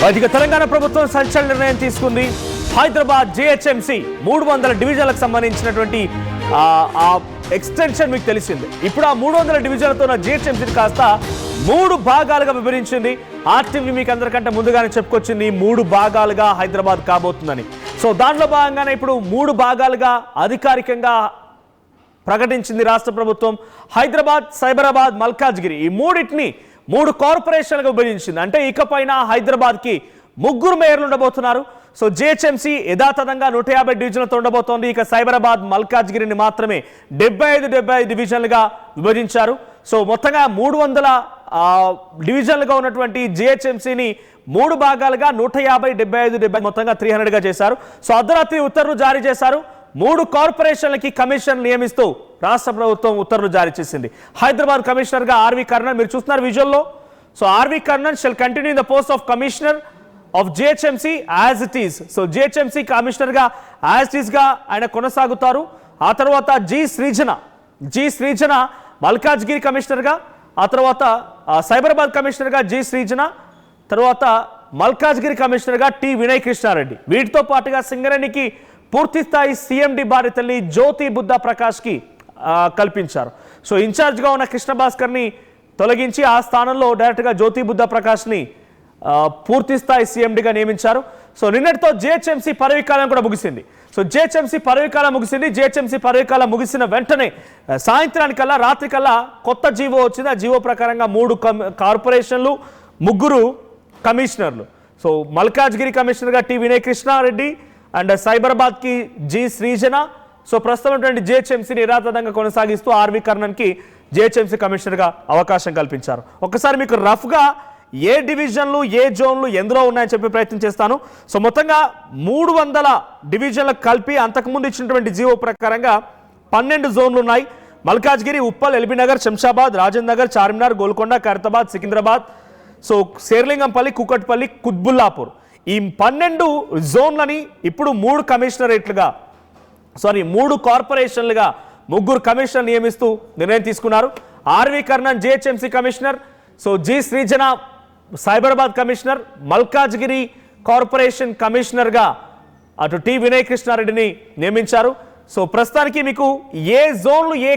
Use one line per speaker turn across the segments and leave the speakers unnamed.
ఇక తెలంగాణ ప్రభుత్వం సంచలన నిర్ణయం తీసుకుంది. హైదరాబాద్ జిహెచ్ఎంసీ 300 డివిజన్లకు సంబంధించినటువంటి ఎక్స్టెన్షన్ మీకు తెలిసింది. ఇప్పుడు ఆ 300 డివిజన్లతో ఉన్న జిహెచ్ఎంసీని కాస్త 3 భాగాలుగా విభజించింది. ఆర్టీవీ మీకు అందరికంటే ముందుగానే చెప్పుకొచ్చింది 3 భాగాలుగా హైదరాబాద్ కాబోతుందని. సో దాంట్లో భాగంగానే ఇప్పుడు 3 భాగాలుగా అధికారికంగా ప్రకటించింది రాష్ట్ర ప్రభుత్వం. హైదరాబాద్, సైబరాబాద్, మల్కాజ్గిరి ఈ మూడింటిని 3 కార్పొరేషన్లుగా విభజించింది. అంటే ఇకపైన హైదరాబాద్కి 3 మేయర్లు ఉండబోతున్నారు. సో జిహెచ్ఎంసీ యథాతథంగా 150 డివిజన్లతో ఉండబోతోంది. ఇక సైబరాబాద్, మల్కాజ్గిరిని మాత్రమే 75 డివిజన్లుగా విభజించారు. సో మొత్తంగా 300 డివిజన్లుగా ఉన్నటువంటి జిహెచ్ఎంసీని 3 భాగాలుగా 150, 75 మొత్తంగా 300గా చేశారు. సో అర్ధరాత్రి ఉత్తర్వులు జారీ చేశారు. 3 కార్పొరేషన్లకి కమిషన్ నియమిస్తూ రాష్ట్ర ప్రభుత్వం ఉత్తర్వులు జారీ చేసింది. హైదరాబాద్ కమిషనర్గా ఆర్వి కర్ణన్ మీరు చూస్తున్నారు విజువల్లో. So RV Karnan shall continue in the post of commissioner of GHMC as it is. So GHMC కమిషనర్గా యాజ్ ఇట్ ఈస్గా ఆయన కొనసాగుతారు. ఆ తర్వాత జి శ్రీజన మల్కాజ్గిరి కమిషనర్గా, ఆ తర్వాత సైబరాబాద్ కమిషనర్గా జి శ్రీజన, తర్వాత మల్కాజ్గిరి కమిషనర్గా టి వినయ్ కృష్ణారెడ్డి. వీటితో పాటుగా సింగరేణికి పూర్తి స్థాయి సిఎండి బాధ్యతల్ని జ్యోతి బుద్ధా ప్రకాష్కి కల్పించారు. సో ఇన్ఛార్జ్గా ఉన్న కృష్ణ భాస్కర్ని తొలగించి ఆ స్థానంలో డైరెక్ట్గా జ్యోతి బుద్ధా ప్రకాష్ని పూర్తి స్థాయి సీఎండిగా నియమించారు. సో నిన్నటితో జిహెచ్ఎంసీ పదవీకాలం కూడా ముగిసింది. సో జిహెచ్ఎంసీ పదవీకాలం ముగిసింది. జిహెచ్ఎంసీ పదవీకాలం ముగిసిన వెంటనే సాయంత్రానికల్లా రాత్రికల్లా కొత్త జీవో వచ్చింది. ఆ జీవో ప్రకారంగా 3 కార్పొరేషన్లు, 3 కమిషనర్లు. సో మల్కాజ్గిరి కమిషనర్గా టి వినయ్ కృష్ణారెడ్డి అండ్ సైబరాబాద్కి జి శ్రీజన. సో ప్రస్తుతం జిహెచ్ఎంసీని యథాతథంగా కొనసాగిస్తూ ఆర్వి కర్ణన్కి జిహెచ్ఎంసీ కమిషనర్గా అవకాశం కల్పించారు. ఒకసారి మీకు రఫ్గా ఏ డివిజన్లు, ఏ జోన్లు ఎందులో ఉన్నాయని చెప్పే ప్రయత్నం చేస్తాను. సో మొత్తంగా 300 డివిజన్లకు కలిపి అంతకుముందు ఇచ్చినటువంటి జీవో ప్రకారంగా 12 జోన్లు ఉన్నాయి. మల్కాజ్గిరి, ఉప్పల్, ఎల్బీనగర్, శంషాబాద్, రాజేంద్ర నగర్, చార్మినార్, గోల్కొండ, ఖైరతాబాద్, సికింద్రాబాద్, సో శేర్లింగంపల్లి, కుకట్పల్లి, కుత్బుల్లాపూర్ ఈ 12 జోన్లని ఇప్పుడు 3 కార్పొరేషన్లుగా 3 కమిషనర్ నియమిస్తూ నిర్ణయం తీసుకున్నారు. R V Karnan GHMC commissioner, so G Srijana Cyberabad commissioner, Malkajgiri corporation కమిషనర్గా అటు టి వినయ్ కృష్ణారెడ్డిని నియమించారు. సో ప్రస్తుతానికి మీకు ఏ జోన్లు ఏ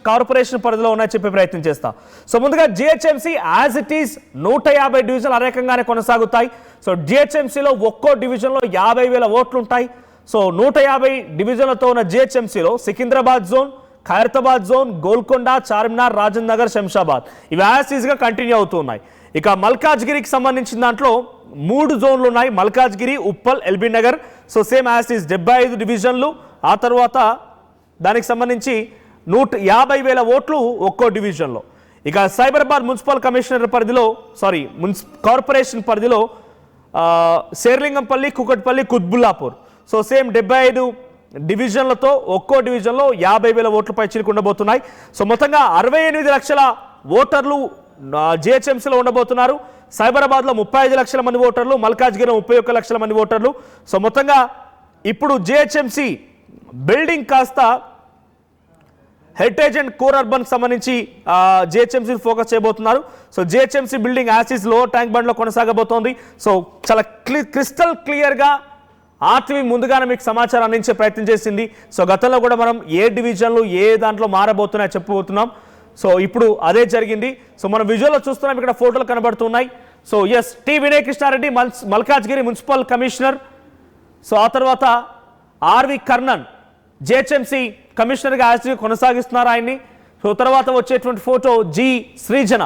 కార్పొరేషన్ పరిధిలో ఉన్నాయో చెప్పే ప్రయత్నం చేస్తా. సో ముందుగా జిహెచ్ఎంసీ యాజ్ ఇట్ ఈస్ 150 డివిజన్లు అనేకంగానే కొనసాగుతాయి. సో జిహెచ్ఎంసీలో ఒక్కో డివిజన్లో 50,000 ఓట్లు ఉంటాయి. సో 150 డివిజన్లతో ఉన్న జిహెచ్ఎంసీలో సికింద్రాబాద్ జోన్, ఖైరతాబాద్ జోన్, గోల్కొండ, చార్మినార్, రాజేంద్ర నగర్, శంషాబాద్ ఇవి యాజ్ ఈజ్గా కంటిన్యూ అవుతున్నాయి. ఇక మల్కాజ్గిరికి సంబంధించిన దాంట్లో 3 జోన్లు ఉన్నాయి. Malkajgiri, Uppal, LB Nagar. So same as is 75 డివిజన్లు. ఆ తర్వాత దానికి సంబంధించి 150,000 ఓట్లు ఒక్కో డివిజన్లో. ఇక సైబరాబాద్ మున్సిపల్ కమిషనర్ పరిధిలో కార్పొరేషన్ పరిధిలో శేర్లింగంపల్లి, కుకట్పల్లి, కుత్బుల్లాపూర్. సో సేమ్ 75 డివిజన్లతో ఒక్కో డివిజన్లో 50,000 ఓట్ల పైచిలకు ఉండబోతున్నాయి. సో మొత్తంగా 68 లక్షల ఓటర్లు జిహెచ్ఎంసీలో ఉండబోతున్నారు. సైబరాబాద్లో 35 లక్షల మంది ఓటర్లు, మల్కాజ్గిరిలో 31 లక్షల మంది ఓటర్లు. సో మొత్తంగా ఇప్పుడు జిహెచ్ఎంసీ బిల్డింగ్ కాస్త హెరిటేజ్ అండ్ కోర్ అర్బన్ సంబంధించి జిహెచ్ఎంసీ ఫోకస్ చేయబోతున్నారు. So GHMC building as is lower tank బండ్లో కొనసాగబోతోంది. సో చాలా క్రిస్టల్ క్లియర్గా ఆర్టీవీ ముందుగానే మీకు సమాచారం అందించే ప్రయత్నం చేసింది. సో గతంలో కూడా మనం ఏ డివిజన్లు ఏ దాంట్లో మారబోతున్నాయో చెప్పబోతున్నాం. సో ఇప్పుడు అదే జరిగింది. సో మనం విజువల్లో చూస్తున్నాం, ఇక్కడ ఫోటోలు కనబడుతున్నాయి. So yes, T Vinay Krishna Reddy Malkajgiri municipal commissioner. So ఆ తర్వాత ఆర్వి కర్ణన్ జిహెచ్ఎంసీ కమిషనర్గా కొనసాగిస్తున్నారు ఆయన్ని. సో తర్వాత వచ్చేటువంటి photo G Srijana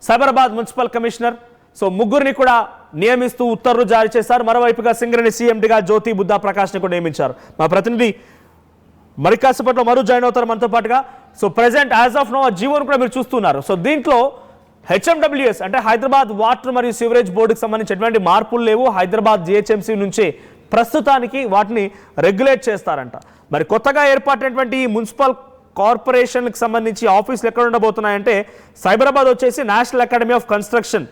Cyberabad municipal commissioner. So 3 కూడా నియమిస్తూ ఉత్తర్వులు జారీ చేశారు. మరోవైపుగా సింగరేణి సీఎండిగా జ్యోతి బుద్ధా ప్రకాష్ని కూడా నియమించారు. మా ప్రతినిధి మరి కాసేపట్లో మరో జాయిన్ అవుతారు మనతో పాటుగా. So present as of now ఆ జీవోను కూడా మీరు చూస్తున్నారు. సో దీంట్లో హెచ్ఎండబ్ల్యూఎస్ అంటే హైదరాబాద్ వాటర్ మరియు సివరేజ్ బోర్డుకి సంబంధించి ఎటువంటి మార్పులు లేవు. హైదరాబాద్ జిహెచ్ఎంసీ నుంచే ప్రస్తుతానికి వాటిని రెగ్యులేట్ చేస్తారంట. మరి కొత్తగా ఏర్పాటైనటువంటి మున్సిపల్ కార్పొరేషన్కి సంబంధించి ఆఫీసులు ఎక్కడ ఉండబోతున్నాయంటే సైబరాబాద్ వచ్చేసి national academy of construction,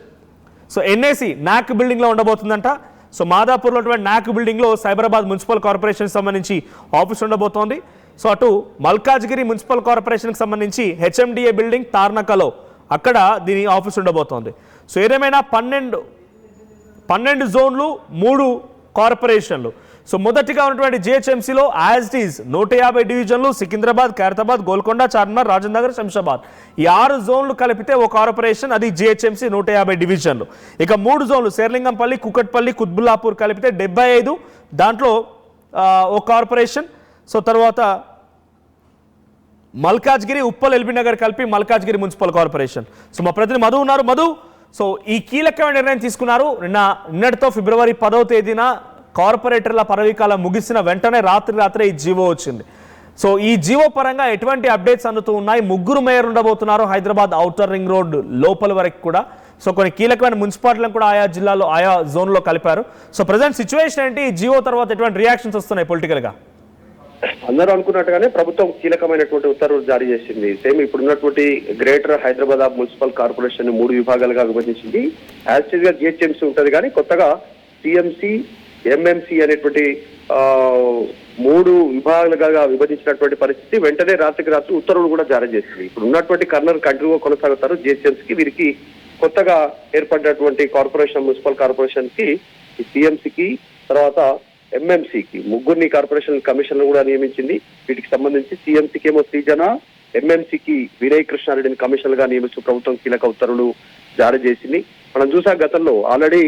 so NAC నాక్ బిల్డింగ్లో ఉండబోతుందంట. సో మాదాపూర్లో ఉన్నటువంటి నాక్ బిల్డింగ్లో సైబరాబాద్ మున్సిపల్ కార్పొరేషన్ సంబంధించి ఆఫీస్ ఉండబోతోంది. సో అటు మల్కాజ్గిరి మున్సిపల్ కార్పొరేషన్కి సంబంధించి హెచ్ఎండిఏ బిల్డింగ్ తార్నకలో అక్కడ దీని ఆఫీస్ ఉండబోతోంది. సో ఏదేమైనా 12 జోన్లు 3 కార్పొరేషన్లు. సో మొదటిగా ఉన్నటువంటి జిహెచ్ఎంసీలో యాజ్ ఇట్ ఈజ్ 150 డివిజన్లు, సికింద్రాబాద్, ఖైరతాబాద్, గోల్కొండ, చార్మినార్, రాజేంద్ర నగర్, శంషాబాద్ ఈ 6 జోన్లు కలిపితే ఒక కార్పొరేషన్, అది జిహెచ్ఎంసీ 150 డివిజన్లు. ఇక 3 జోన్లు శేర్లింగంపల్లి, కుకట్పల్లి, కుత్బుల్లాపూర్ కలిపితే 75, దాంట్లో ఒక కార్పొరేషన్. సో తర్వాత మల్కాజ్గిరి, ఉప్పల్, ఎల్బీ నగర్ కలిపి మల్కాజ్గిరి మున్సిపల్ కార్పొరేషన్. సో మా ప్రతినిధి మధు ఉన్నారు. మధు, సో ఈ కీలకమైన నిర్ణయం తీసుకున్నారు. నిన్నటితో ఫిబ్రవరి 10వ తేదీన కార్పొరేటర్ల పదవీకాలం ముగిసిన వెంటనే రాత్రే ఈ జీవో వచ్చింది. సో ఈ జీవో పరంగా ఎటువంటి అప్డేట్స్ అందుతూ ఉన్నాయి? 3 మేయర్ ఉండబోతున్నారు హైదరాబాద్ ఔటర్ రింగ్ రోడ్ లోపల వరకు కూడా. సో కొన్ని కీలకమైన మున్సిపాలిటీలను కూడా ఆయా జిల్లాలో, ఆయా జోన్లో కలిపారు. సో ప్రజెంట్ సిచ్యువేషన్ ఏంటి? ఈ జీవో తర్వాత ఎటువంటి రియాక్షన్స్ వస్తున్నాయి పొలిటికల్గా?
అందరూ అనుకున్నట్టుగానే ప్రభుత్వం కీలకమైనటువంటి ఉత్తర్వులు జారీ చేసింది. సేమ్ ఇప్పుడున్నటువంటి గ్రేటర్ హైదరాబాద్ మున్సిపల్ కార్పొరేషన్ 3 విభాగాలుగా విభజించింది. యాజ్ గా జిహెచ్ఎంసీ ఉంటది, కానీ కొత్తగా సిఎంసి, ఎంఎంసి అనేటువంటి 3 విభాగాలుగా విభజించినటువంటి పరిస్థితి. వెంటనే రాత్రికి రాత్రి ఉత్తర్వులు కూడా జారీ చేసింది. ఇప్పుడు ఉన్నటువంటి కర్నర్ కంటిన్యూగా కొనసాగుతారు. జిహెచ్ఎంసీకి, వీరికి కొత్తగా ఏర్పడినటువంటి కార్పొరేషన్, మున్సిపల్ కార్పొరేషన్ కి, సిఎంసికి, తర్వాత ఎంఎంసీకి 3 కార్పొరేషన్ కమిషన్లు కూడా నియమించింది. వీటికి సంబంధించి సిఎంసీకి ఏమో శ్రీజన, ఎంఎంసీకి వీరయ్య కృష్ణారెడ్డిని కమిషనర్ గా నియమిస్తూ ప్రభుత్వం కీలక ఉత్తర్వులు జారీ చేసింది. మనం చూసాం గతంలో ఆల్రెడీ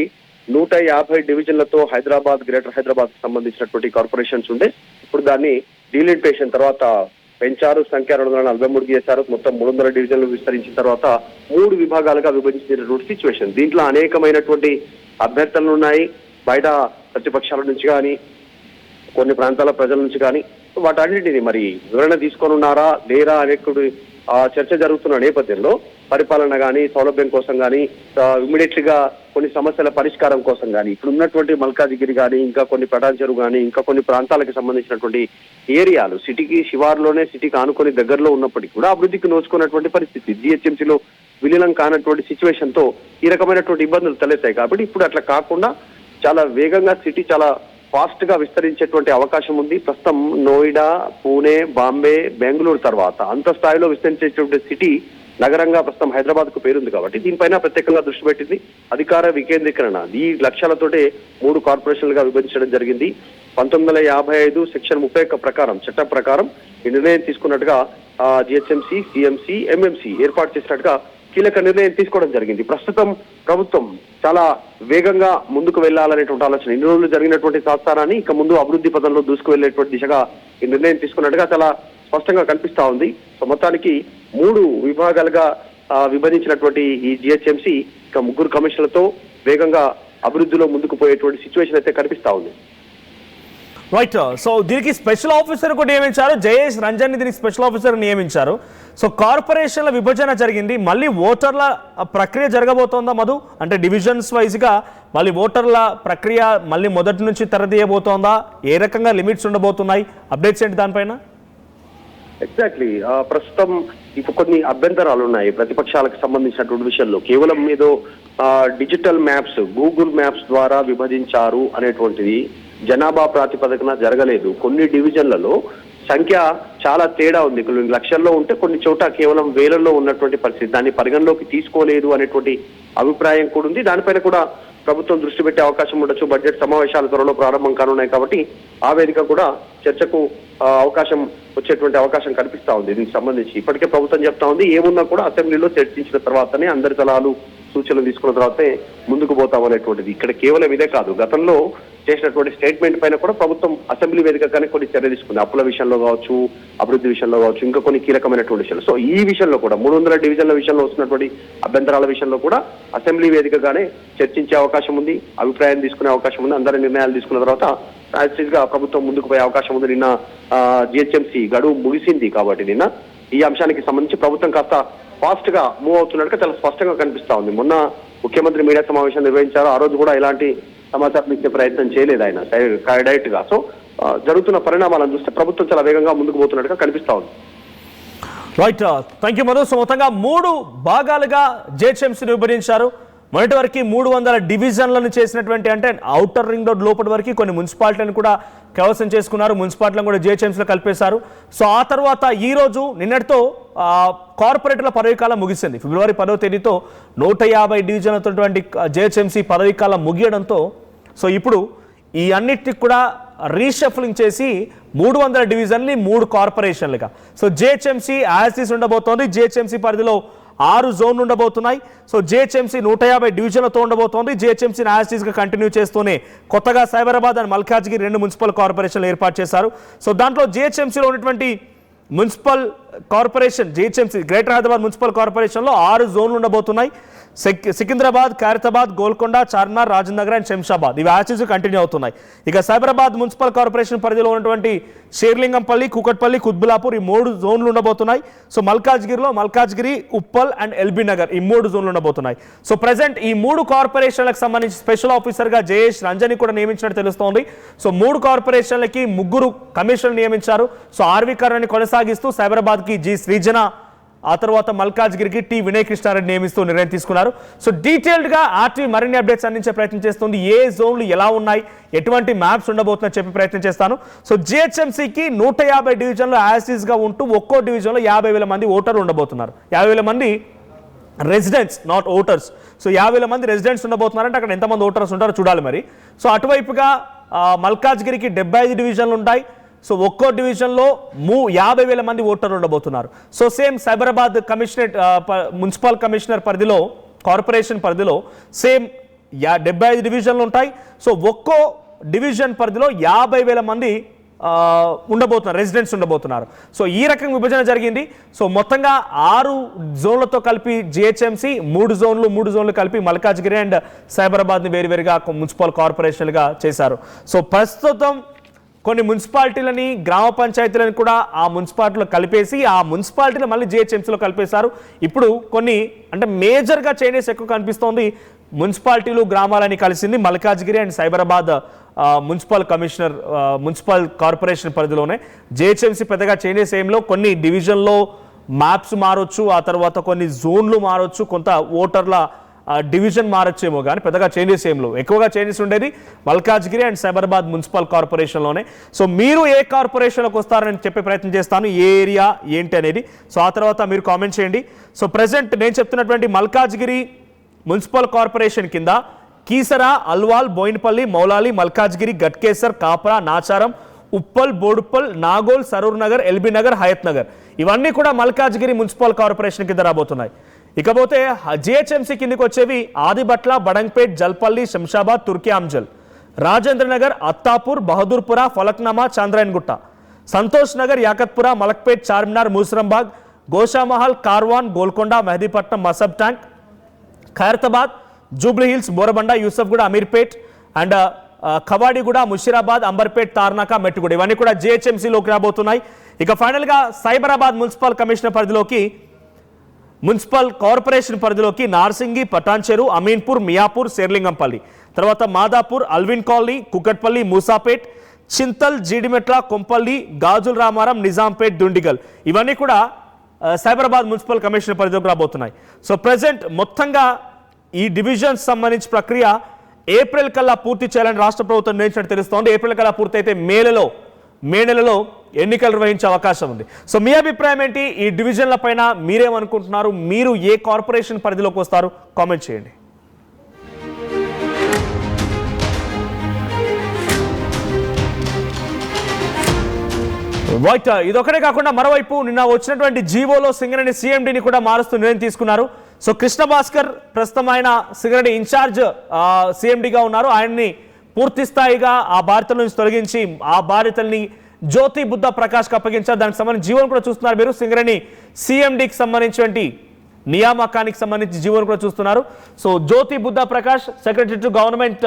150 డివిజన్లతో హైదరాబాద్, గ్రేటర్ హైదరాబాద్ కి సంబంధించినటువంటి కార్పొరేషన్స్ ఉండే. ఇప్పుడు దాన్ని డీలిమిటేషన్ తర్వాత పెంచారు, సంఖ్య 243 చేశారు. మొత్తం 300 డివిజన్లు విస్తరించిన తర్వాత 3 విభాగాలుగా విభజించినటువంటి సిచ్యువేషన్. దీంట్లో అనేకమైనటువంటి అభ్యర్థనలు ఉన్నాయి. బయట ప్రతిపక్షాల నుంచి కానీ, కొన్ని ప్రాంతాల ప్రజల నుంచి కానీ వాటన్నింటినీ మరి వివరణ తీసుకొని ఉన్నారా లేరా అనేటువంటి చర్చ జరుగుతున్న నేపథ్యంలో పరిపాలన కానీ, సౌలభ్యం కోసం కానీ, ఇమ్మీడియట్ గా కొన్ని సమస్యల పరిష్కారం కోసం కానీ, ఇప్పుడు ఉన్నటువంటి మల్కాజిగిరి కానీ, ఇంకా కొన్ని పటాన్ చెరువు కానీ, ఇంకా కొన్ని ప్రాంతాలకు సంబంధించినటువంటి ఏరియాలు సిటీకి శివార్లోనే, సిటీకి ఆనుకొని దగ్గరలో ఉన్నప్పటికీ కూడా అభివృద్ధికి నోచుకున్నటువంటి పరిస్థితి. జిహెచ్ఎంసీలో విలీనం కానటువంటి సిచ్యువేషన్ తో ఈ రకమైనటువంటి ఇబ్బందులు తలెత్తాయి. కాబట్టి ఇప్పుడు అట్లా కాకుండా చాలా వేగంగా సిటీ చాలా ఫాస్ట్ గా విస్తరించేటువంటి అవకాశం ఉంది. ప్రస్తుతం నోయిడా, పూణే, బాంబే, బెంగళూరు తర్వాత అంత స్థాయిలో విస్తరించేటువంటి సిటీ నగరంగా ప్రస్తుతం హైదరాబాద్ కు పేరుంది. కాబట్టి దీనిపైన ప్రత్యేకంగా దృష్టి పెట్టింది. అధికార వికేంద్రీకరణ ఈ లక్ష్యాలతోటే 3 కార్పొరేషన్లుగా విభజించడం జరిగింది. 1955 సెక్షన్ 31 ప్రకారం, చట్టం ప్రకారం ఈ నిర్ణయం తీసుకున్నట్టుగా జిహెచ్ఎంసీ, సిఎంసి, ఎంఎంసి ఏర్పాటు చేసినట్టుగా కీలక నిర్ణయం తీసుకోవడం జరిగింది. ప్రస్తుతం ప్రభుత్వం చాలా వేగంగా ముందుకు వెళ్లాలనేటువంటి ఆలోచన, ఇన్ని రోజులు జరిగినటువంటి సంస్థానాన్ని ఇక ముందు అభివృద్ధి పదంలో దూసుకు వెళ్లేటువంటి దిశగా ఈ నిర్ణయం తీసుకున్నట్టుగా చాలా స్పష్టంగా కనిపిస్తా ఉంది. సో మొత్తానికి 3 విభాగాలుగా విభజించినటువంటి ఈ జిహెచ్ఎంసీ ఇక 3 కమిషన్లతో వేగంగా అభివృద్ధిలో ముందుకు పోయేటువంటి సిచ్యువేషన్ అయితే కనిపిస్తా ఉంది.
రైట్. సో దీనికి స్పెషల్ ఆఫీసర్ కూడా నియమించారు, జయేష్ రంజన్ ని దీనికి స్పెషల్ ఆఫీసర్ నియమించారు. సో కార్పొరేషన్ల విభజన జరిగింది, మళ్ళీ ఓటర్ల ప్రక్రియ జరగబోతోందా మధు? అంటే డివిజన్స్ వైజ్ గా మళ్ళీ ఓటర్ల ప్రక్రియ మళ్ళీ మొదటి నుంచి తెరదీయబోతోందా? ఏ రకంగా లిమిట్స్ ఉండబోతున్నాయి? అప్డేట్స్ ఏంటి దానిపైన?
ఎగ్జాక్ట్లీ. ప్రస్తుతం ఇప్పుడు కొన్ని అభ్యంతరాలు ఉన్నాయి ప్రతిపక్షాలకు సంబంధించినటువంటి విషయంలో. కేవలం ఏదో డిజిటల్ మ్యాప్స్, గూగుల్ మ్యాప్స్ ద్వారా విభజించారు అనేటువంటిది జనాభా ప్రాతిపదికన జరగలేదు. కొన్ని డివిజన్లలో సంఖ్య చాలా తేడా ఉంది. కొన్ని లక్షల్లో ఉంటే కొన్ని చోట కేవలం వేలల్లో ఉన్నటువంటి పరిస్థితి. దాన్ని పరిగణలోకి తీసుకోలేదు అనేటువంటి అభిప్రాయం కూడా ఉంది. దానిపైన కూడా ప్రభుత్వం దృష్టి పెట్టే అవకాశం ఉండొచ్చు. బడ్జెట్ సమావేశాల త్వరలో ప్రారంభం కానున్నాయి కాబట్టి ఆ వేదిక కూడా చర్చకు అవకాశం వచ్చేటువంటి అవకాశం కనిపిస్తా ఉంది. దీనికి సంబంధించి ఇప్పటికే ప్రభుత్వం చెప్తా ఉంది, ఏమున్నా కూడా అసెంబ్లీలో చర్చించిన తర్వాతనే, అందరి సలహాలు సూచనలు తీసుకున్న తర్వాతే ముందుకు పోతామనేటువంటిది. ఇక్కడ కేవలం ఇదే కాదు, గతంలో చేసినటువంటి స్టేట్మెంట్ పైన కూడా ప్రభుత్వం అసెంబ్లీ వేదికగానే కొన్ని చర్య తీసుకుంది. అప్పుల విషయంలో కావచ్చు, అభివృద్ధి విషయంలో కావచ్చు, ఇంకా కొన్ని కీలకమైనటువంటి విషయాలు. సో ఈ విషయంలో కూడా 300 డివిజన్ల విషయంలో వస్తున్నటువంటి అభ్యంతరాల విషయంలో కూడా అసెంబ్లీ వేదికగానే చర్చించే అవకాశం ఉంది, అభిప్రాయం తీసుకునే అవకాశం ఉంది. అందరి నిర్ణయాలు తీసుకున్న తర్వాత గా ప్రభుత్వం ముందుకు పోయే అవకాశం ఉంది. నిన్న జిహెచ్ఎంసీ గడువు ముగిసింది కాబట్టి నిన్న ఈ అంశానికి సంబంధించి ప్రభుత్వం కాస్త ఫాస్ట్ గా మూవ్ అవుతున్నట్టుగా చాలా స్పష్టంగా కనిపిస్తా ఉంది. మొన్న ముఖ్యమంత్రి మీడియా సమావేశం నిర్వహించారు. ఆ రోజు కూడా ఎలాంటి సమాచారం ఇచ్చే ప్రయత్నం చేయలేదు ఆయన డైరెక్ట్ గా. సో జరుగుతున్న పరిణామాలను చూస్తే ప్రభుత్వం చాలా వేగంగా ముందుకు పోతున్నట్టుగా కనిపిస్తా ఉంది.
Right, thank you Madhu. So మొత్తంగా 3 భాగాలుగా జిహెచ్ఎంసీని విభజించారు. మొదటి వరకు 300 డివిజన్లను చేసినటువంటి, అంటే ఔటర్ రింగ్ రోడ్ లోపటి వరకు కొన్ని మున్సిపాలిటీలను కూడా కైవసం చేసుకున్నారు, మున్సిపాలిటీలను కూడా జిహెచ్ఎంసీలో కలిపేశారు. సో ఆ తర్వాత ఈ రోజు నిన్నటితో కార్పొరేటర్ల పదవీకాలం ముగిసింది. ఫిబ్రవరి 10వ తేదీతో 150 డివిజన్లతో జిహెచ్ఎంసీ పదవీకాలం ముగియడంతో సో ఇప్పుడు ఈ అన్నిటికి కూడా రీషఫలింగ్ చేసి 300 డివిజన్లు 3 కార్పొరేషన్లుగా సో జిహెచ్ఎంసీ యాసిస్ ఉండబోతోంది. జిహెచ్ఎంసీ పరిధిలో 6 జోన్లు ఉండబోతున్నాయి. సో జిహెచ్ఎంసీ 150 డివిజన్లతో ఉండబోతోంది. జిహెచ్ఎంసీని యాసిస్గా కంటిన్యూ చేస్తూనే కొత్తగా సైబరాబాద్ అండ్ మల్కాజ్గిరి 2 మున్సిపల్ కార్పొరేషన్లు ఏర్పాటు చేశారు. సో దాంట్లో జిహెచ్ఎంసీలో ఉన్నటువంటి municipal corporation GHMC greater Hyderabad municipal కార్పొరేషన్లో 6 జోన్లు ఉండబోతున్నాయి. సికింద్రాబాద్, ఖైరతాబాద్, గోల్కొండ, చార్మినార్, రాజేంద్ర నగర్ అండ్ శంషాబాద్ ఇవి యాసిస్ కంటిన్యూ అవుతున్నాయి. ఇక సైబరాబాద్ మున్సిపల్ కార్పొరేషన్ పరిధిలో ఉన్నటువంటి షేర్లింగంపల్లి, కూకట్పల్లి, కుత్బులాపూర్ ఈ 3 జోన్లు ఉండబోతున్నాయి. So Malkajgiri, Uppal and LB Nagar ఈ 3 జోన్లు ఉండబోతున్నాయి. సో ప్రజెంట్ ఈ 3 కార్పొరేషన్లకు సంబంధించి స్పెషల్ ఆఫీసర్గా జయేష్ రంజని కూడా నియమించినట్టు తెలుస్తోంది. సో 3 కార్పొరేషన్లకి 3 కమిషనర్లు నియమించారు. సో ఆర్వి కర్ణని కొనసాగిస్తూ సైబరాబాద్కి జి శ్రీజన, ఆ తర్వాత మల్కాజ్గిరికి టి వినయ్ కృష్ణారెడ్డి నియమిస్తూ నిర్ణయం తీసుకున్నారు. సో డీటెయిల్డ్గా ఆర్టీవీ మరిన్ని అప్డేట్స్ అందించే ప్రయత్నం చేస్తుంది. ఏ జోన్లు ఎలా ఉన్నాయి, ఎటువంటి మ్యాప్స్ ఉండబోతుందని చెప్పే ప్రయత్నం చేస్తాను. సో జిహెచ్ఎంసీకి 150 డివిజన్లు యాసిస్గా ఉంటూ ఒక్కో డివిజన్లో 50,000 మంది ఓటర్లు ఉండబోతున్నారు. 50,000 మంది రెసిడెంట్స్, నాట్ ఓటర్స్. సో 50,000 మంది రెసిడెంట్స్ ఉండబోతున్నారంటే అక్కడ ఎంతమంది ఓటర్స్ ఉంటారో చూడాలి మరి. సో అటువైపుగా మల్కాజ్గిరికి 75 డివిజన్లు ఉంటాయి. సో ఒక్కో డివిజన్లో 50,000 మంది ఓటర్లు ఉండబోతున్నారు. So same Cyberabad commissionerate municipal commissioner పరిధిలో, కార్పొరేషన్ పరిధిలో సేమ్ 75 డివిజన్లు ఉంటాయి. సో ఒక్కో డివిజన్ పరిధిలో 50,000 మంది ఉండబోతున్నారు, రెసిడెంట్స్ ఉండబోతున్నారు. సో ఈ రకంగా విభజన జరిగింది. సో మొత్తంగా 6 జోన్లతో కలిపి జిహెచ్ఎంసీ 3 జోన్లు కలిపి మల్కాజ్గిరి అండ్ సైబరాబాద్ని వేరువేరుగా మున్సిపల్ కార్పొరేషన్లుగా చేశారు. సో ప్రస్తుతం కొన్ని మున్సిపాలిటీలని, గ్రామ పంచాయతీలను కూడా ఆ మున్సిపాలిటీలో కలిపేసి ఆ మున్సిపాలిటీలు మళ్ళీ జిహెచ్ఎంసీలో కలిపేశారు. ఇప్పుడు కొన్ని అంటే మేజర్గా చేంజెస్ ఎక్కువ కనిపిస్తోంది. మున్సిపాలిటీలు, గ్రామాలని కలిసింది Malkajgiri and Cyberabad municipal corporation పరిధిలోనే. జిహెచ్ఎంసీ పెద్దగా చేంజెస్ ఏంలో, కొన్ని డివిజన్లో మ్యాప్స్ మారొచ్చు, ఆ తర్వాత కొన్ని జోన్లు మారొచ్చు, కొంత ఓటర్ల డివిజన్ మారొచ్చేమో కానీ పెద్దగా చేంజెస్ ఏంలో. ఎక్కువగా చేంజెస్ ఉండేది మల్కాజ్గిరి అండ్ సైబరాబాద్ మున్సిపల్ కార్పొరేషన్లోనే. సో మీరు ఏ కార్పొరేషన్లోకి వస్తారని చెప్పే ప్రయత్నం చేస్తాను, ఏ ఏరియా ఏంటి అనేది. సో ఆ తర్వాత మీరు కామెంట్ చేయండి. సో ప్రజెంట్ నేను చెప్తున్నటువంటి మల్కాజ్గిరి మున్సిపల్ కార్పొరేషన్ కింద కీసరా, అల్వాల్, బోయినపల్లి, మౌలాలి, మల్కాజ్గిరి, గట్కేసర్, కాపరా, నాచారం, ఉప్పల్, బోడుప్పల్, నాగోల్, సరూర్ నగర్, ఎల్బీ నగర్, హయత్ నగర్ ఇవన్నీ కూడా మల్కాజ్గిరి మున్సిపల్ కార్పొరేషన్ కింద రాబోతున్నాయి. ఇకపోతే జిహెచ్ఎంసీ కిందకి వచ్చేవి Adibatla, Badangpet, Jalpalli, Shamshabad, Turki Amjal, Rajendra Nagar, Attapur, Bahadurpura, Falaknuma, Chandrayangutta, Santosh Nagar, Yakutpura, Malakpet, Charminar, Musarambagh, Goshamahal, Karwan, Golconda, Mehdipatnam, Masab Tank, Khairatabad, Jubilee Hills, Borabanda, Yousufguda, Ameerpet and Kavadiguda, Musheerabad, Amberpet, Tarnaka, Mettuguda ఇవన్నీ కూడా జిహెచ్ఎంసీలోకి రాబోతున్నాయి. ఇక ఫైనల్గా సైబరాబాద్ మున్సిపల్ కమిషనర్ పరిధిలోకి, మున్సిపల్ కార్పొరేషన్ పరిధిలోకి నార్సింగి, పటాన్చెరు, అమీన్పూర్, మియాపూర్, శేర్లింగంపల్లి, తర్వాత మాదాపూర్, అల్విన్ కాలనీ, కుకట్పల్లి, మూసాపేట్, చింతల్, జీడిమెట్ల, కొంపల్లి, గాజుల రామారం, నిజాంపేట్, దుండిగల్ ఇవన్నీ కూడా సైబరాబాద్ మున్సిపల్ కమిషనర్ పరిధిలోకి రాబోతున్నాయి. సో ప్రజెంట్ మొత్తంగా ఈ డివిజన్స్ సంబంధించి ప్రక్రియ ఏప్రిల్ కల్లా పూర్తి చేయాలని రాష్ట్ర ప్రభుత్వం నిర్ణయించినట్టు తెలుస్తోంది. ఏప్రిల్ కల్లా పూర్తయితే మే నెలలో ఎన్నికలు నిర్వహించే అవకాశం ఉంది. సో మీ అభిప్రాయం ఏంటి? ఈ డివిజన్ల పైన మీరేమనుకుంటున్నారు? మీరు ఏ కార్పొరేషన్ పరిధిలోకి వస్తారు? కామెంట్ చేయండి. రైట్, ఇదొకటే కాకుండా మరోవైపు నిన్న వచ్చినటువంటి జీవోలో సింగరేణి సీఎండీని కూడా మారుస్తూ నిర్ణయం తీసుకున్నారు. సో కృష్ణ భాస్కర్ ప్రస్తుతం ఆయన సింగరేణి ఇన్ఛార్జ్ సీఎండీగా ఉన్నారు. ఆయన్ని పూర్తి స్థాయిగా ఆ బాధ్యతల నుంచి తొలగించి ఆ బాధ్యతల్ని జ్యోతి బుద్ధ ప్రకాష్కి అప్పగించారు. దానికి సంబంధించి జీవోను కూడా చూస్తున్నారు మీరు. సింగరేణి సీఎండీకి సంబంధించినటువంటి నియామకానికి సంబంధించి జీవోను కూడా చూస్తున్నారు. So Jyothi Buddha Prakash, secretary to government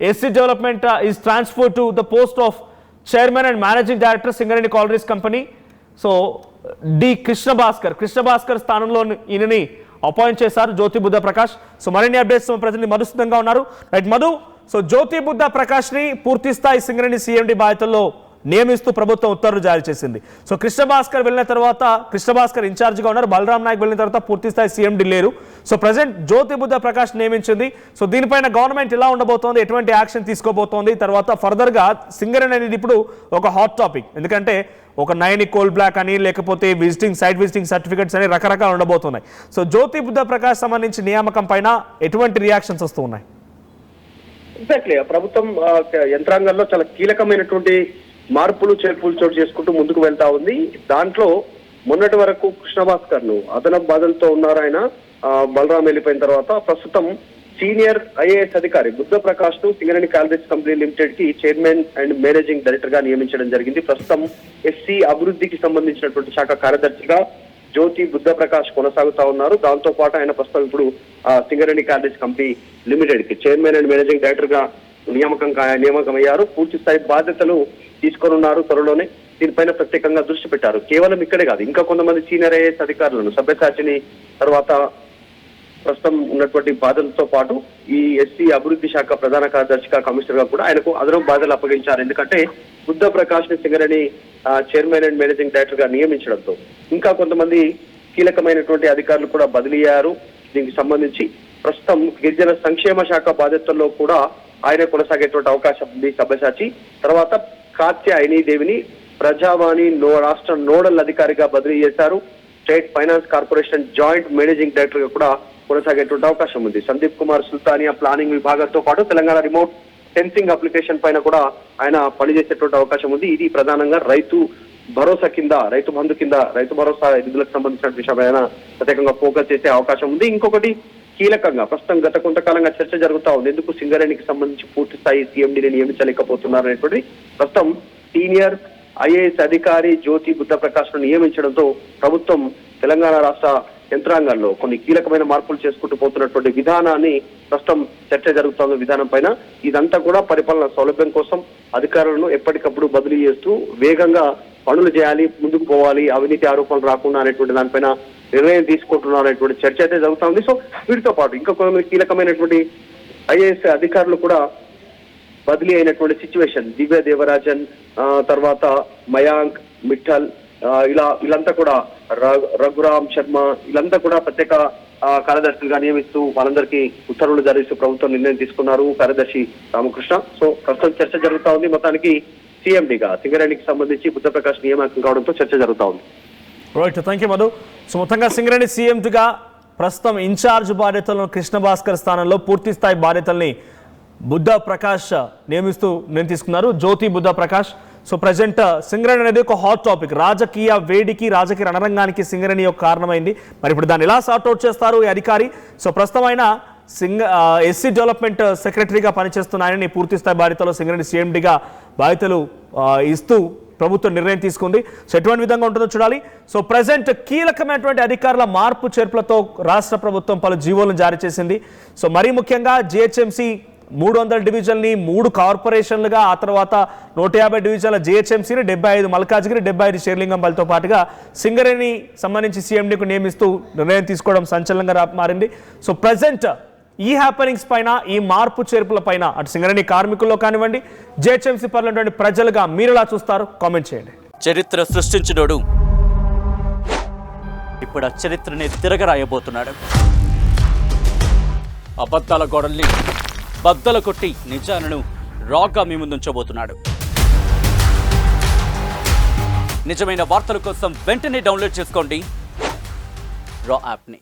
SC development, is transfer to the post of chairman and managing director Singareni collieries company. So D Krishna Bhaskar స్థానంలో ఈయనని అపాయింట్ చేశారు జ్యోతి బుద్ధ ప్రకాష్. సో మరిన్ని అప్డేట్స్ ప్రజెంట్ మధు సిద్ధంగా ఉన్నారు. రైట్ మధు, సో జ్యోతి బుద్ధ ప్రకాష్ని పూర్తి స్థాయి సింగరేణి సీఎండీ బాధ్యతల్లో నియమిస్తూ ప్రభుత్వం ఉత్తర్వులు జారీ చేసింది. సో కృష్ణభాస్కర్ వెళ్ళిన తర్వాత కృష్ణభాస్కర్ ఇన్ఛార్జిగా ఉన్నారు. బలరాం నాయక్ వెళ్ళిన తర్వాత పూర్తి స్థాయి సీఎండి లేరు. సో ప్రజెంట్ జ్యోతి బుద్ధ ప్రకాష్ నియమించింది. సో దీనిపైన గవర్నమెంట్ ఎలా ఉండబోతోంది, ఎటువంటి యాక్షన్ తీసుకోబోతోంది, తర్వాత ఫర్దర్గా సింగరేణి అనేది ఇప్పుడు ఒక హాట్ టాపిక్. ఎందుకంటే ఒక 9 కోల్ బ్లాక్ అని లేకపోతే సైట్ విజిటింగ్ సర్టిఫికెట్స్ అని రకరకాలు ఉండబోతున్నాయి. సో జ్యోతి బుద్ధ ప్రకాష్ సంబంధించి నియామకం పైన ఎటువంటి రియాక్షన్స్ వస్తూ ఉన్నాయి?
ఎగ్జాక్ట్లీ ప్రభుత్వం యంత్రాంగంలో చాలా కీలకమైనటువంటి మార్పులు చేర్పులు చోటు చేసుకుంటూ ముందుకు వెళ్తా ఉంది. దాంట్లో మొన్నటి వరకు కృష్ణభాస్కర్ ను అదనపు బాధలతో ఉన్నారు ఆయన. బలరాం వెళ్ళిపోయిన తర్వాత ప్రస్తుతం సీనియర్ ఐఏఎస్ అధికారి బుద్ధ ప్రకాష్ ను సింగరేణి కాలరీస్ కంపెనీ లిమిటెడ్ కి చైర్మన్ అండ్ మేనేజింగ్ డైరెక్టర్ గా నియమించడం జరిగింది. ప్రస్తుతం ఎస్సీ అభివృద్ధికి సంబంధించినటువంటి శాఖ కార్యదర్శిగా జ్యోతి బుద్ధ ప్రకాష్ కొనసాగుతా ఉన్నారు. దాంతో పాటు ఆయన ప్రస్తుతం ఇప్పుడు సింగరేణి కాలరీస్ కంపెనీ లిమిటెడ్ కి చైర్మన్ అండ్ మేనేజింగ్ డైరెక్టర్ గా నియామకం అయ్యారు. పూర్తి స్థాయి బాధ్యతలు తీసుకొనున్నారు త్వరలోనే. దీనిపైన ప్రత్యేకంగా దృష్టి పెట్టారు. కేవలం ఇక్కడే కాదు, ఇంకా కొంతమంది సీనియర్ ఐఏఎస్ అధికారులను సభ్యసాచిని తర్వాత ప్రస్తుతం ఉన్నటువంటి బాధ్యతలతో పాటు ఈ ఎస్సీ అభివృద్ధి శాఖ ప్రధాన కార్యదర్శిగా కమిషనర్ గా కూడా ఆయనకు అదనపు బాధ్యతలు అప్పగించారు. ఎందుకంటే బుద్ధ ప్రకాష్ ని Singareni chairman and managing director గా నియమించడంతో ఇంకా కొంతమంది కీలకమైనటువంటి అధికారులు కూడా బదిలీ అయ్యారు. దీనికి సంబంధించి ప్రస్తుతం గిరిజన సంక్షేమ శాఖ బాధ్యతల్లో కూడా ఆయన కొనసాగేటువంటి అవకాశం ఉంది సభ్యసాచి. తర్వాత కాత్యాయని దేవిని ప్రజావాణి రాష్ట్ర నోడల్ అధికారిగా బదిలీ చేశారు. State finance corporation joint managing director గా కూడా కొనసాగేటువంటి అవకాశం ఉంది. సందీప్ కుమార్ సుల్తానియా ప్లానింగ్ విభాగంతో పాటు తెలంగాణ రిమోట్ సెన్సింగ్ అప్లికేషన్ పైన కూడా ఆయన పనిచేసేటువంటి అవకాశం ఉంది. ఇది ప్రధానంగా రైతు భరోసా కింద, రైతు బంధు కింద, రైతు భరోసా నిధులకు సంబంధించిన విషయమైన ప్రత్యేకంగా ఫోకస్ చేసే అవకాశం ఉంది. ఇంకొకటి కీలకంగా ప్రస్తుతం గత కొంతకాలంగా చర్చ జరుగుతా ఉంది. ఎందుకు సింగరేణికి సంబంధించి పూర్తి స్థాయి సీఎండీని నియమించలేకపోతున్నారు అనేటువంటి ప్రస్తుతం సీనియర్ ఐఏఎస్ అధికారి జ్యోతి బుద్ధ ప్రకాష్ ను నియమించడంతో ప్రభుత్వం తెలంగాణ రాష్ట్ర యంత్రాంగాల్లో కొన్ని కీలకమైన మార్పులు చేసుకుంటూ పోతున్నటువంటి విధానాన్ని ప్రస్తుతం చర్చ జరుగుతున్న విధానం పైన. ఇదంతా కూడా పరిపాలన సౌలభ్యం కోసం అధికారులను ఎప్పటికప్పుడు బదిలీ చేస్తూ వేగంగా పనులు చేయాలి, ముందుకు పోవాలి, అవినీతి ఆరోపణలు రాకుండా అనేటువంటి దానిపైన నిర్ణయం తీసుకుంటున్నారు అనేటువంటి చర్చ అయితే జరుగుతా ఉంది. సో వీటితో పాటు ఇంకా కొంతమంది కీలకమైనటువంటి ఐఏఎస్ అధికారులు కూడా బదిలీ అయినటువంటి సిచ్యువేషన్. దివ్య దేవరాజన్, తర్వాత మయాంక్ మిఠల్, వీళ్ళంతా కూడా రఘురామ్ శర్మ, వీళ్ళంతా కూడా ప్రత్యేక కార్యదర్శులుగా నియమిస్తూ వాళ్ళందరికీ ఉత్తర్వులు జారీ చేస్తూ ప్రభుత్వం నిర్ణయం తీసుకున్నారు. కార్యదర్శి రామకృష్ణ. సో ప్రస్తుతం చర్చ జరుగుతా ఉంది. మొత్తానికి సీఎండీగా సింగరేణికి సంబంధించి బుద్ధ ప్రకాష్ నియామకం కావడంతో చర్చ జరుగుతా ఉంది.
Right, thank you Madhu. So మొత్తంగా సింగరేణి సీఎంగా ప్రస్తుతం ఇన్ఛార్జ్ బాధ్యతలను కృష్ణభాస్కర్ స్థానంలో పూర్తి స్థాయి బాధ్యతల్ని బుద్ధ ప్రకాష్ నియమిస్తూ నేను తీసుకున్నారు. జ్యోతి బుద్ధ ప్రకాష్. సో ప్రజెంట్ సింగరేణి అనేది ఒక హాట్ టాపిక్. రాజకీయ వేడికి, రాజకీయ రణరంగానికి సింగరేణి యొక్క కారణమైంది. మరి ఇప్పుడు దాన్ని ఎలా సార్ట్అవుట్ చేస్తారు ఈ అధికారి? సో ప్రస్తుతం ఆయన ఎస్సీ డెవలప్మెంట్ సెక్రటరీగా పనిచేస్తున్న ఆయనని పూర్తి స్థాయి బాధ్యతలో సింగరేణి సీఎండీగా బాధ్యతలు ఇస్తూ ప్రభుత్వం నిర్ణయం తీసుకుంది. సో ఎటువంటి విధంగా ఉంటుందో చూడాలి. సో ప్రజెంట్ కీలకమైనటువంటి అధికారుల మార్పు చేర్పులతో రాష్ట్ర ప్రభుత్వం పలు జీవోలను జారీ చేసింది. సో మరీ ముఖ్యంగా జిహెచ్ఎంసీ 300 డివిజన్ని 3 కార్పొరేషన్లుగా, ఆ తర్వాత 150 డివిజన్ల జిహెచ్ఎంసీని 75 మల్కాజ్గిరి, 75 షేర్లింగంపల్లితో పాటుగా సింగరేణి సంబంధించి సీఎండీకి నియమిస్తూ నిర్ణయం తీసుకోవడం సంచలనంగా మారింది. సో ప్రజెంట్ ఈ హ్యాపెనింగ్స్ పైన, ఈ మార్పు చేర్పుల పైన అటు సింగరేణి కార్మికుల్లో కానివ్వండి, జిహెచ్ఎంసీ పనులటువంటి ప్రజలుగా మీరు ఎలా చూస్తారు? కామెంట్ చేయండి.
చరిత్ర సృష్టించినోడు ఇప్పుడు ఆ చరిత్రని తిరగరాయబోతున్నాడు. అబద్ధాల గోడల్ని బద్దలు కొట్టి నిజాలను రాగా మీ ముందుంచబోతున్నాడు. నిజమైన వార్తల కోసం వెంటనే డౌన్లోడ్ చేసుకోండి రా యాప్ని.